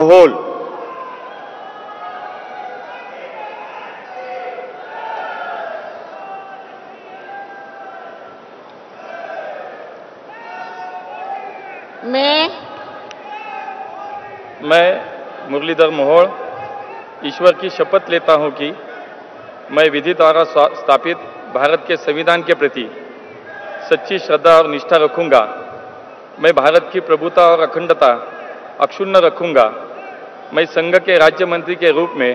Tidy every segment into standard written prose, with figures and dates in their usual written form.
मोहोळ. मैं मुरलीधर मोहोळ ईश्वर की शपथ लेता हूं कि मैं विधि द्वारा स्थापित भारत के संविधान के प्रति सच्ची श्रद्धा और निष्ठा रखूंगा। मैं भारत की प्रभुता और अखंडता अक्षुण्ण रखूंगा। मैं संघ के राज्य मंत्री के रूप में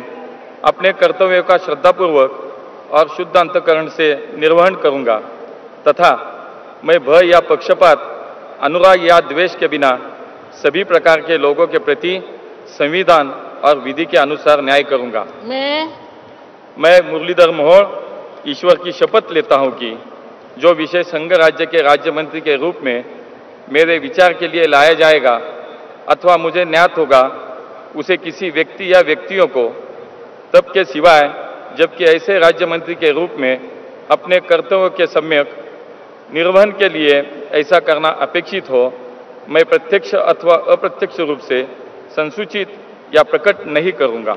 अपने कर्तव्यों का श्रद्धापूर्वक और शुद्ध अंतःकरण से निर्वहन करूंगा तथा मैं भय या पक्षपात, अनुराग या द्वेष के बिना सभी प्रकार के लोगों के प्रति संविधान और विधि के अनुसार न्याय करूंगा। मैं मुरलीधर मोहोळ ईश्वर की शपथ लेता हूं कि जो विषय संघ राज्य के राज्य मंत्री के रूप में मेरे विचार के लिए लाया जाएगा अथवा मुझे ज्ञात होगा, उसे किसी व्यक्ति या व्यक्तियों को तब के सिवाय जबकि ऐसे राज्य मंत्री के रूप में अपने कर्तव्यों के सम्यक निर्वहन के लिए ऐसा करना अपेक्षित हो, मैं प्रत्यक्ष अथवा अप्रत्यक्ष रूप से संसूचित या प्रकट नहीं करूंगा।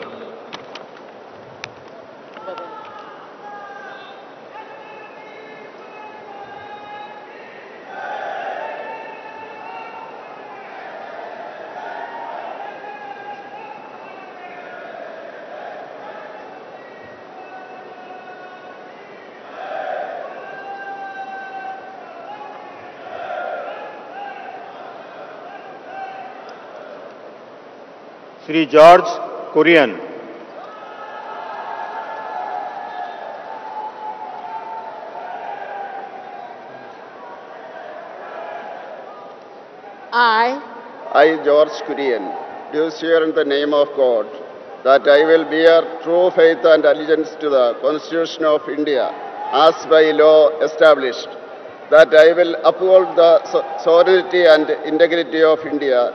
Shri George Kurian. I, George Kurian, do swear in the name of God that I will bear true faith and allegiance to the Constitution of India as by law established, that I will uphold the sovereignty and integrity of India,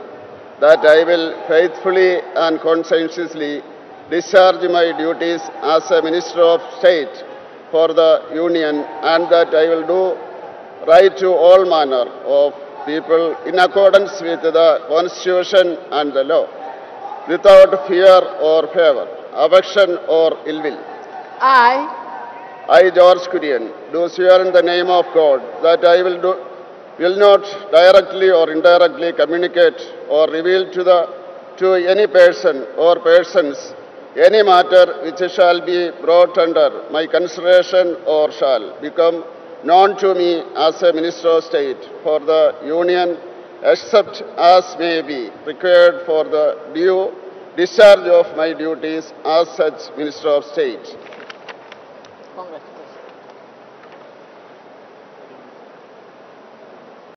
that I will faithfully and conscientiously discharge my duties as a Minister of State for the Union, and that I will do right to all manner of people in accordance with the Constitution and the law, without fear or favor, affection or ill will. I, George Kurian, do swear in the name of God that I will not directly or indirectly communicate or reveal to any person or persons any matter which shall be brought under my consideration or shall become known to me as a Minister of State for the Union, except as may be required for the due discharge of my duties as such Minister of State. Congratulations.